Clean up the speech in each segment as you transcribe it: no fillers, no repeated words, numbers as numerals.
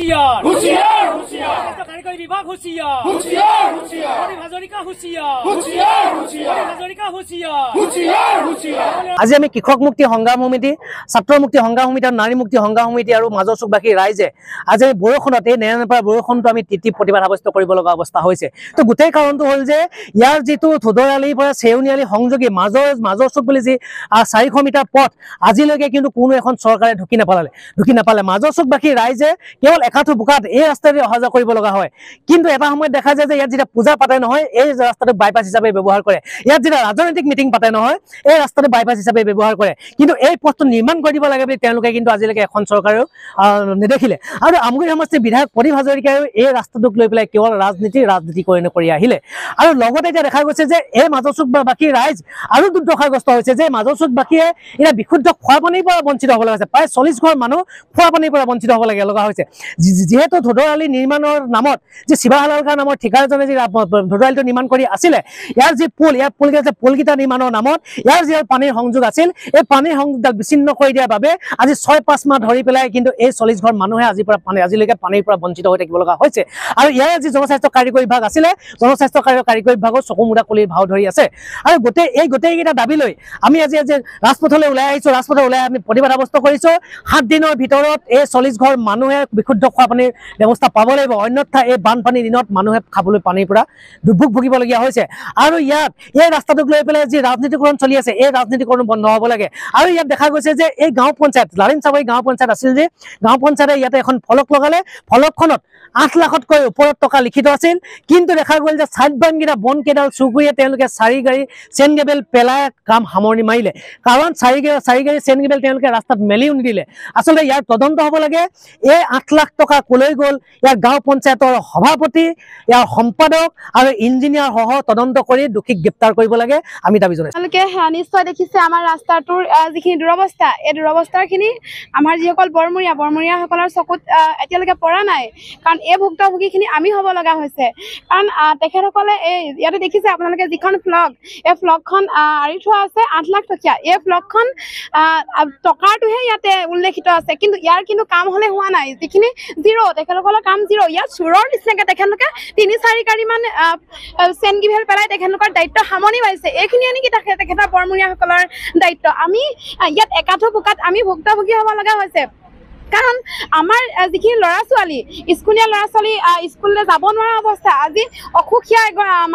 হুঁশিয়াৰ হুঁশিয়াৰ হুঁশিয়াৰ কাৰিগৰি বিভাগ হুঁশিয়াৰ হুঁশিয়াৰ হুঁশিয়াৰ পৰিব হাজৰিকা হুঁশিয়াৰ হুঁশিয়াৰ হুঁশিয়াৰ পৰিব হাজৰিকা হুঁশিয়াৰ হুঁশিয়াৰ হুঁশিয়াৰ আজি আমি কৃষক মুক্তি সংগ্ৰাম সমিতি ছাত্ৰ মুক্তি সংগ্ৰাম সমিতি আৰু নাৰী মুক্তি সংগ্ৰাম সমিতি আৰু মাজৰ চুকবাসী ৰাইজে আজি বৰষুণত এই নেৰানেপৰা বৰষুণটো আমি তিতি প্ৰতিবাদ সাব্যস্ত কৰিব লগা অৱস্থা হৈছে তো গোটেই কাৰণটো হ'ল যে ইয়াৰ যিটো ধুদৰালিৰ পৰা চেউনিয়ালি সংযোগী মাজৰ চুক বুলি যি 400 মিটাৰ পথ আজিলৈকে কিন্তু কোনো এখন চৰকাৰে ঢুকি নাপালে মাজৰ চুকবাসী ৰাইজে কেৱল একাঠু বোকাত এই ৰাস্তাৰে অহা যোৱা কৰিব লগা হয় কিন্তু এটা সময়ত দেখা যায় যে ইয়াত যেতিয়া পূজা পাতে নহয় এই ৰাস্তাটো বাইপাছ হিচাপে ব্যৱহাৰ কৰে ইয়াত যেতিয়া ৰাজনৈতিক মিটিং পাতে নহয় এই ৰাস্তাটো বাইপাছ হিচাপে ব্যৱহাৰ কৰে কিন্তু এই পথটো নিৰ্মাণ কৰি দিব লাগে বুলি তেওঁলোকে কিন্তু আজিলৈকে এখন চৰকাৰেও নেদেখিলে আৰু আমগুৰি সমষ্টিৰ বিধায়ক পৰিব হাজৰিকাই এই ৰাস্তাটোক লৈ পেলাই কেৱল ৰাজনীতি কৰি আহিলে আৰু লগতে এতিয়া দেখা গৈছে যে এই মাজৰ চুকবাসী ৰাইজ আৰু দুৰ্দশাগ্ৰস্ত হৈছে যে মাজৰ চুকবাসীয়ে এতিয়া বিশুদ্ধ খোৱা পানীৰ পৰা বঞ্চিত হ'ব লগা হৈছে প্ৰায় 40 ঘৰ মানুহ খোৱা পানীৰ পৰা বঞ্চিত হ'ব লগা হৈছে যিহেতু ধুদৰালি নিৰ্মাণৰ নামত যে শিৱাহালালকাৰ নামৰ ঠিকাদাৰজনে যি ধুদৰালিটো নিৰ্মাণ কৰি আছিলে ইয়াৰ যি পুলকেইটা নিৰ্মাণৰ নামত ইয়াৰ যি পানীৰ সংযোগ আছিল এই পানীৰ সংযোগডাল বিচ্ছিন্ন কৰি দিয়াৰ বাবে আজি 6-5 মাহ ধৰি পেলাই কিন্তু এই 40 ঘৰ মানুহে আজিলৈকে পানীৰ পৰা বঞ্চিত হৈ থাকিব লগা হৈছে আৰু ইয়াৰ যি জনস্বাস্থ্য কাৰিকৰী বিভাগ আছিলে জনস্বাস্থ্য কাৰিকৰী বিভাগৰ চকুমুৰা কলিৰ ভাও ধৰি আছে আৰু গোটেইকেইটা দাবী লৈ আমি আজি ৰাজপথলৈ ওলাই আহিছো ৰাজপথলৈ ওলাই আমি প্ৰতিবাদ সাব্যস্ত কৰিছো 7 দিনৰ ভিতৰত এই 40 ঘৰ মানুহে বিশুদ্ধ খোৱা পানীৰ ব্যৱস্থা পাব লাগিব অন্যথা এই বানপানীৰ দিনত মানুহে খাবলৈ পানীৰ পৰা দুৰ্ভোগ ভুগিবলগীয়া হৈছে আৰু ইয়াত এই ৰাস্তাটোক লৈ পেলাই যি ৰাজনীতিকৰণ চলি আছে এই ৰাজনীতিকৰণ বন্ধ হ'ব লাগে আৰু ইয়াত দেখা গৈছে যে এই গাঁও পঞ্চায়ত লাৰিন চাবৰি গাঁও পঞ্চায়ত আছিল যে গাঁও পঞ্চায়তে ইয়াতে এখন ফলক লগালে ফলকখনত 8 লাখতকৈ ওপৰত টকা লিখিত আছিল কিন্তু দেখা গ'ল যে সাতবাংগিৰা বন কেডাল চুকুৰিয়ে তেওঁলোকে 4 গাড়ী চেন গেবেল পেলাই কাম সামৰণি মাৰিলে কাৰণ 4 গাড়ী চেন গেবেল তেওঁলোকে ৰাস্তাত মেলিও নিদিলে আচলতে ইয়াৰ তদন্ত হ'ব লাগে এই 8 লাখ টকা কলৈ গ'ল ইয়াৰ গাঁও পঞ্চায়তৰ সভাপতি ইয়াৰ সম্পাদক আৰু ইঞ্জিনিয়াৰ সহ তদন্ত কৰি দোষীক গ্ৰেপ্তাৰ কৰিব লাগে আমি দাবী জনাইছো তেওঁলোকে নিশ্চয় দেখিছে আমাৰ ৰাস্তাটোৰ যিখিনি দুৰৱস্থা এই দুৰৱস্থাখিনি আমাৰ যিসকল বৰমৰীয়াসকলৰ চকুত এতিয়ালৈকে পৰা নাই কাৰণ এই ভুক্তভোগীখিনি আমি হ'ব লগা হৈছে কাৰণ তেখেতসকলে এই ইয়াতে দেখিছে আপোনালোকে যিখন ফ্লগ এই ফ্লগখন আঁৰি থোৱা আছে 8 লাখ টকীয়া এই ফ্লগখন টকাৰটোহে ইয়াতে উল্লেখিত আছে কিন্তু ইয়াৰ কিন্তু কাম হ'লে হোৱা নাই যিখিনি জিৰ' তেখেতসকলৰ কাম জিৰ' ইয়াত চোৰৰ নিচিনাকৈ তেখেতলোকে 3-4 গাড়ীমান চেন গিভেল পেলাই তেখেতলোকৰ দায়িত্ব সামৰণি মাৰিছে এইখিনিয়ে নেকি তেখেতৰ বৰমৰীয়াসকলৰ দায়িত্ব আমি ইয়াত একাঠু বোকাত আমি ভুক্তভোগী হ'ব লগা হৈছে কাৰণ আমাৰ যিখিনি ল'ৰা-ছোৱালী স্কুলীয়া ল'ৰা-ছোৱালী স্কুললৈ যাব নোৱাৰা অৱস্থা আজি অসুখীয়া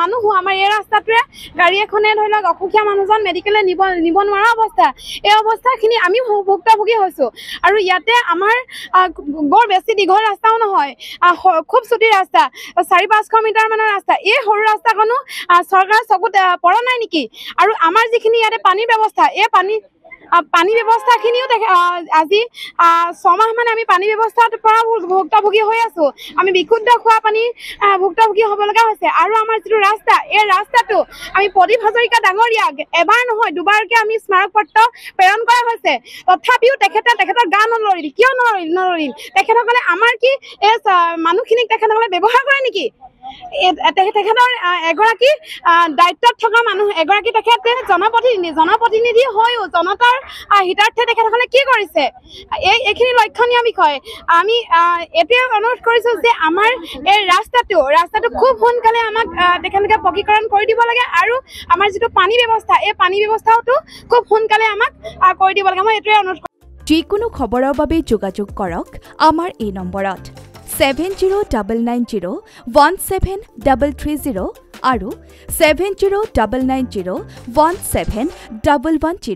মানুহো আমাৰ এই ৰাস্তাটোৱে গাড়ী এখনে ধৰি লওক অসুখীয়া মানুহজন মেডিকেললৈ নিব নোৱাৰা অৱস্থা এই অৱস্থাখিনি আমি ভুক্তভোগী হৈছোঁ আৰু ইয়াতে আমাৰ বৰ বেছি দীঘল ৰাস্তাও নহয় খুব চুটি ৰাস্তা 400-500 মিটাৰ মানৰ ৰাস্তা এই সৰু ৰাস্তাখনো চৰকাৰৰ চকুত পৰা নাই নেকি আৰু আমাৰ যিখিনি ইয়াতে পানীৰ ব্যৱস্থা এই পানী ব্যৱস্থাখিনিও আজি 6 মাহ মানে আমি পানী ব্যৱস্থাৰ পৰা ভুক্তভোগী হৈ আছো আমি বিশুদ্ধ খোৱা পানী ভুক্তভোগী হ'ব লগা হৈছে আৰু আমাৰ যিটো ৰাস্তা এই ৰাস্তাটো আমি পৰিব হাজৰিকা ডাঙৰীয়াক এবাৰ নহয় দুবাৰকৈ আমি স্মাৰক পত্ৰ প্ৰেৰণ কৰা হৈছে তথাপিও তেখেতৰ গা নলৰিল কিয় নলৰিল তেখেতসকলে আমাৰ কি এই মানুহখিনিক তেখেতসকলে ব্যৱহাৰ কৰে নেকি তেখেতৰ এগৰাকী দায়িত্বত থকা মানুহ এগৰাকী তেখেতে জনপ্ৰতিনিধি হৈও জনতাৰ হিতাৰ্থে তেখেতসকলে কি কৰিছে এইখিনি লক্ষণীয় বিষয় আমি এতিয়া অনুৰোধ কৰিছোঁ যে আমাৰ এই ৰাস্তাটো খুব সোনকালে আমাক তেখেতলোকে পকীকৰণ কৰি দিব লাগে আৰু আমাৰ যিটো পানী ব্যৱস্থা এই পানী ব্যৱস্থাওটো খুব সোনকালে আমাক কৰি দিব লাগে মই এইটোৱে অনুৰোধ কৰিছোঁ যিকোনো খবৰৰ বাবে যোগাযোগ কৰক আমাৰ এই নম্বৰত 7099017330 আৰু 7099017110